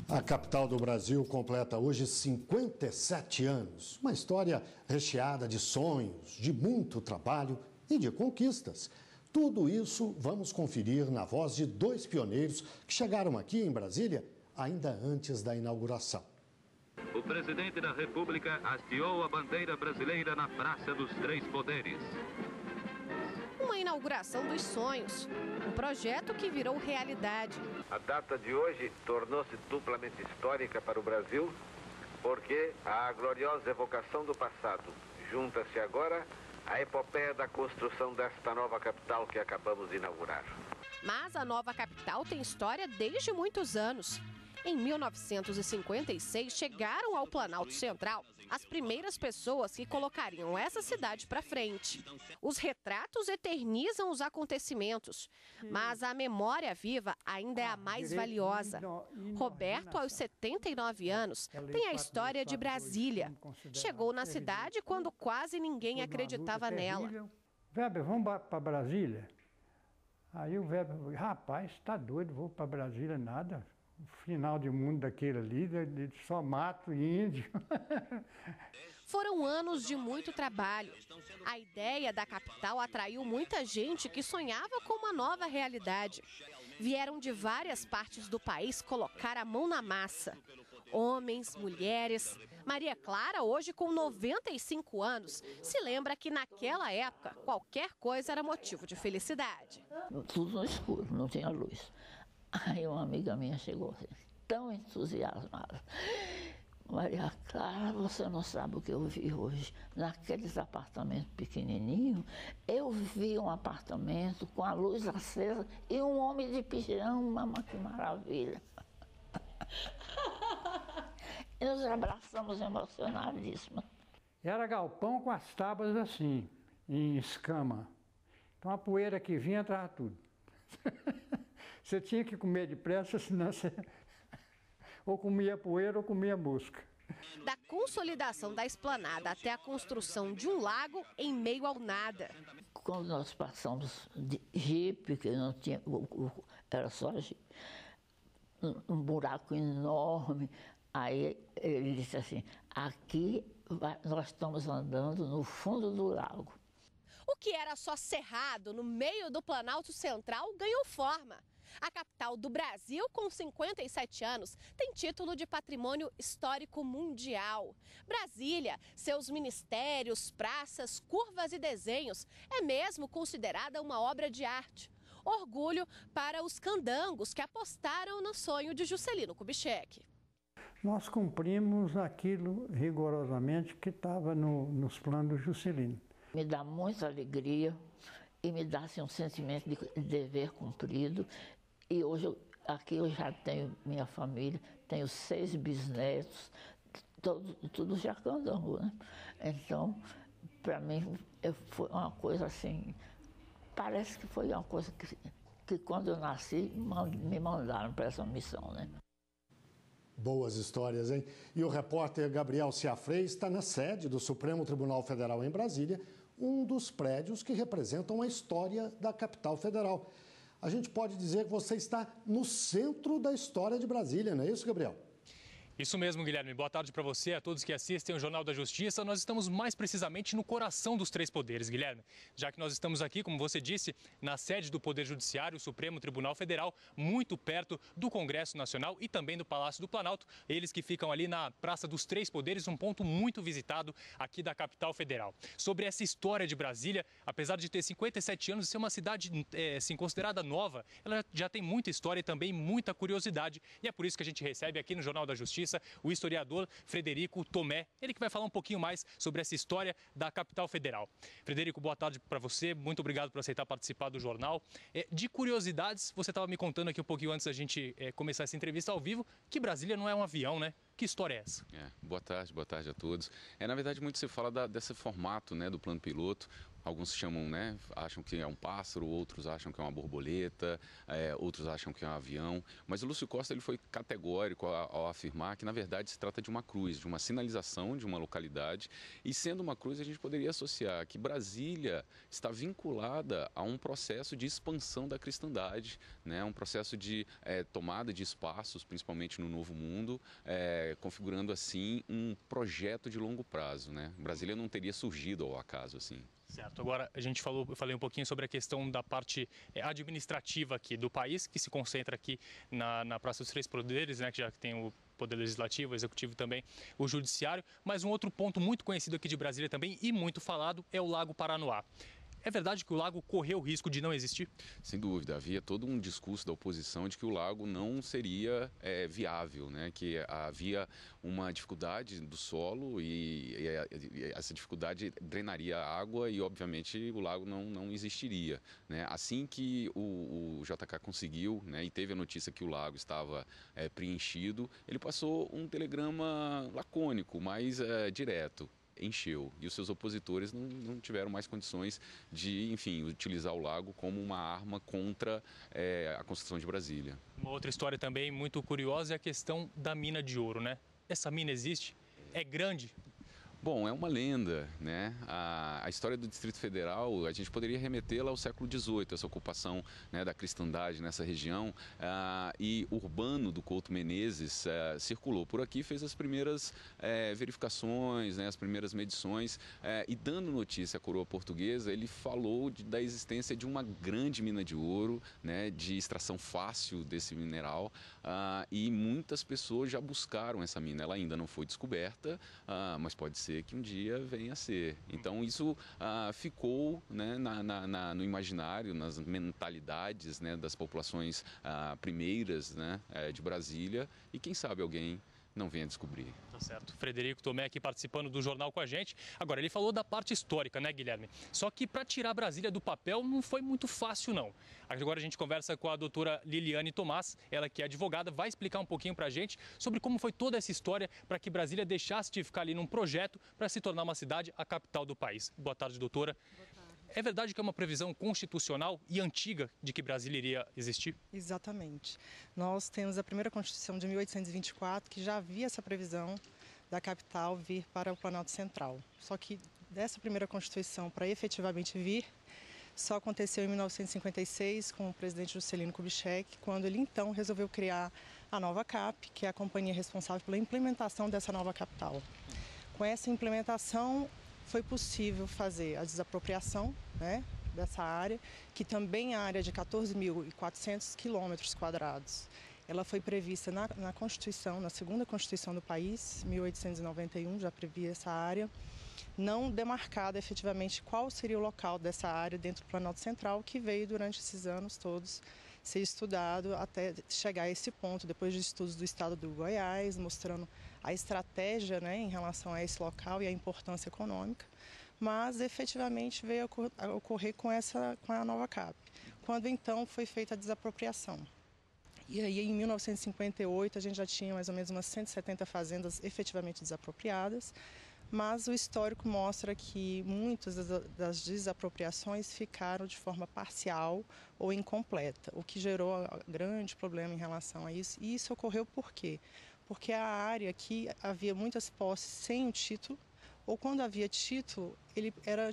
A capital do Brasil completa hoje 57 anos. Uma história recheada de sonhos, de muito trabalho e de conquistas. Tudo isso vamos conferir na voz de dois pioneiros que chegaram aqui em Brasília ainda antes da inauguração. O presidente da República hasteou a bandeira brasileira na Praça dos Três Poderes. Uma inauguração dos sonhos, um projeto que virou realidade. A data de hoje tornou-se duplamente histórica para o Brasil, porque à gloriosa evocação do passado junta-se agora a epopeia da construção desta nova capital que acabamos de inaugurar. Mas a nova capital tem história desde muitos anos. Em 1956, chegaram ao Planalto Central as primeiras pessoas que colocariam essa cidade para frente. Os retratos eternizam os acontecimentos, mas a memória viva ainda é a mais valiosa. Roberto, aos 79 anos, tem a história de Brasília. Chegou na cidade quando quase ninguém acreditava nela. Weber, vamos para Brasília? Aí o Weber falou, rapaz, está doido, vou para Brasília, nada. O final de mundo daquele ali, só mato e índio. Foram anos de muito trabalho. A ideia da capital atraiu muita gente que sonhava com uma nova realidade. Vieram de várias partes do país colocar a mão na massa. Homens, mulheres. Maria Clara, hoje com 95 anos, se lembra que naquela época qualquer coisa era motivo de felicidade. Tudo no escuro, não tinha luz. Aí uma amiga minha chegou assim, tão entusiasmada. Maria Clara, você não sabe o que eu vi hoje. Naqueles apartamentos pequenininhos, eu vi um apartamento com a luz acesa e um homem de pijama, que maravilha. E nos abraçamos emocionadíssimos. Era galpão com as tábuas assim, em escama. Então a poeira que vinha entrava tudo. Você tinha que comer depressa, senão você ou comia poeira ou comia mosca. Da consolidação da esplanada até a construção de um lago em meio ao nada. Quando nós passamos de jipe, que não tinha, era só jipe, um buraco enorme, aí ele disse assim, aqui nós estamos andando no fundo do lago. O que era só cerrado no meio do Planalto Central ganhou forma. A capital do Brasil, com 57 anos, tem título de Patrimônio Histórico Mundial. Brasília, seus ministérios, praças, curvas e desenhos, é mesmo considerada uma obra de arte. Orgulho para os candangos que apostaram no sonho de Juscelino Kubitschek. Nós cumprimos aquilo rigorosamente que estava nos planos do Juscelino. Me dá muita alegria e me dá assim, um sentimento de dever cumprido. E hoje aqui eu já tenho minha família, tenho 6 bisnetos, tudo já candango, né? Então, para mim, foi uma coisa assim, parece que foi uma coisa que quando eu nasci, me mandaram para essa missão, né? Boas histórias, hein? E o repórter Gabriel Ciafrei está na sede do Supremo Tribunal Federal em Brasília, um dos prédios que representam a história da capital federal. A gente pode dizer que você está no centro da história de Brasília, não é isso, Gabriel? Isso mesmo, Guilherme. Boa tarde para você, a todos que assistem o Jornal da Justiça. Nós estamos mais precisamente no coração dos 3 poderes, Guilherme. Já que nós estamos aqui, como você disse, na sede do Poder Judiciário, o Supremo Tribunal Federal, muito perto do Congresso Nacional e também do Palácio do Planalto. Eles que ficam ali na Praça dos 3 Poderes, um ponto muito visitado aqui da capital federal. Sobre essa história de Brasília, apesar de ter 57 anos e ser uma cidade assim, considerada nova, ela já tem muita história e também muita curiosidade. E é por isso que a gente recebe aqui no Jornal da Justiça o historiador Frederico Tomé, ele que vai falar um pouquinho mais sobre essa história da capital federal. Frederico, boa tarde para você, muito obrigado por aceitar participar do jornal. De curiosidades, você estava me contando aqui um pouquinho antes da gente começar essa entrevista ao vivo, que Brasília não é um avião, né? Que história é essa? Boa tarde a todos. Na verdade, muito se fala desse formato, né, do plano piloto. Alguns chamam, né, acham que é um pássaro, outros acham que é uma borboleta, outros acham que é um avião. Mas o Lúcio Costa ele foi categórico ao afirmar que, na verdade, se trata de uma cruz, de uma sinalização de uma localidade. E sendo uma cruz, a gente poderia associar que Brasília está vinculada a um processo de expansão da cristandade, né, um processo de tomada de espaços, principalmente no Novo Mundo, configurando assim um projeto de longo prazo, né? Brasília não teria surgido ao acaso assim. Certo. Agora, eu falei um pouquinho sobre a questão da parte administrativa aqui do país, que se concentra aqui na Praça dos Três Poderes, né, que já tem o Poder Legislativo, o Executivo também, o Judiciário. Mas um outro ponto muito conhecido aqui de Brasília também e muito falado é o Lago Paranoá. É verdade que o lago correu o risco de não existir? Sem dúvida, havia todo um discurso da oposição de que o lago não seria viável, né? Que havia uma dificuldade do solo e essa dificuldade drenaria a água e, obviamente, o lago não existiria, né? Assim que o JK conseguiu, né, e teve a notícia que o lago estava preenchido, ele passou um telegrama lacônico, mais direto. Encheu e os seus opositores não tiveram mais condições de, enfim, utilizar o lago como uma arma contra a construção de Brasília. Uma outra história também muito curiosa é a questão da mina de ouro, né? Essa mina existe? É grande? Bom, é uma lenda, né? A história do Distrito Federal, a gente poderia remetê-la ao século XVIII, essa ocupação, né, da cristandade nessa região. E Urbano do Couto Menezes circulou por aqui, fez as primeiras verificações, né, as primeiras medições, e dando notícia à coroa portuguesa, ele falou da existência de uma grande mina de ouro, né, de extração fácil desse mineral, e muitas pessoas já buscaram essa mina. Ela ainda não foi descoberta, mas pode ser que um dia venha a ser. Então isso ficou, né, no imaginário, nas mentalidades, né, das populações primeiras, né, de Brasília, e quem sabe alguém não venha descobrir. Tá certo. Frederico Tomé aqui participando do jornal com a gente. Agora, ele falou da parte histórica, né, Guilherme? Só que para tirar Brasília do papel não foi muito fácil, não. Agora a gente conversa com a doutora Liliane Tomás, ela que é advogada, vai explicar um pouquinho para a gente sobre como foi toda essa história para que Brasília deixasse de ficar ali num projeto para se tornar uma cidade, a capital do país. Boa tarde, doutora. Boa tarde. É verdade que é uma previsão constitucional e antiga de que Brasília iria existir? Exatamente. Nós temos a primeira Constituição de 1824, que já havia essa previsão da capital vir para o Planalto Central. Só que dessa primeira Constituição, para efetivamente vir, só aconteceu em 1956 com o presidente Juscelino Kubitschek, quando ele então resolveu criar a nova CAP, que é a companhia responsável pela implementação dessa nova capital. Com essa implementação, foi possível fazer a desapropriação, né, dessa área, que também é a área de 14.400 quilômetros quadrados. Ela foi prevista na Constituição, na segunda Constituição do país, 1891, já previa essa área, não demarcada efetivamente qual seria o local dessa área dentro do Planalto Central, que veio durante esses anos todos ser estudado até chegar a esse ponto, depois de estudos do estado do Goiás, mostrando a estratégia, né, em relação a esse local e a importância econômica, mas efetivamente veio a ocorrer com a nova CAP, quando então foi feita a desapropriação. E aí em 1958 a gente já tinha mais ou menos umas 170 fazendas efetivamente desapropriadas, mas o histórico mostra que muitas das desapropriações ficaram de forma parcial ou incompleta, o que gerou grande problema em relação a isso. E isso ocorreu por quê? Porque a área aqui havia muitas posses sem o título, ou quando havia título, ele era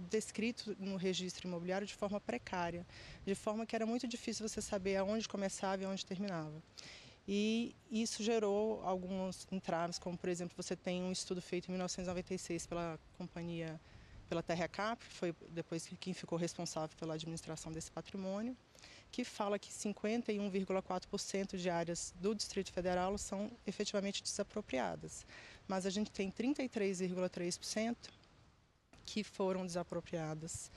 descrito no registro imobiliário de forma precária, de forma que era muito difícil você saber aonde começava e aonde terminava. E isso gerou alguns entraves, como por exemplo, você tem um estudo feito em 1996 pela companhia, pela TerraCap, foi depois quem ficou responsável pela administração desse patrimônio, que fala que 51,4% de áreas do Distrito Federal são efetivamente desapropriadas. Mas a gente tem 33,3% que foram desapropriadas,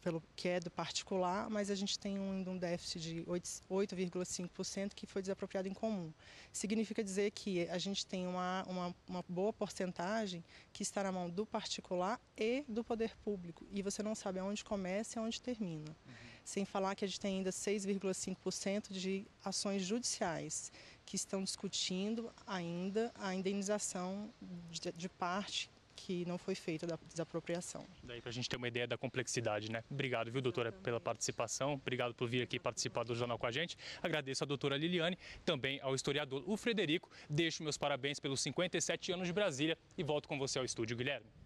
pelo que é do particular, mas a gente tem ainda um déficit de 8,5% que foi desapropriado em comum. Significa dizer que a gente tem uma boa porcentagem que está na mão do particular e do poder público, e você não sabe aonde começa e aonde termina. Sem falar que a gente tem ainda 6,5% de ações judiciais que estão discutindo ainda a indenização de parte que não foi feita da desapropriação. Daí para a gente ter uma ideia da complexidade, né? Obrigado, viu, doutora, pela participação. Obrigado por vir aqui participar do Jornal com a gente. Agradeço à doutora Liliane, também ao historiador o Frederico. Deixo meus parabéns pelos 57 anos de Brasília e volto com você ao estúdio, Guilherme.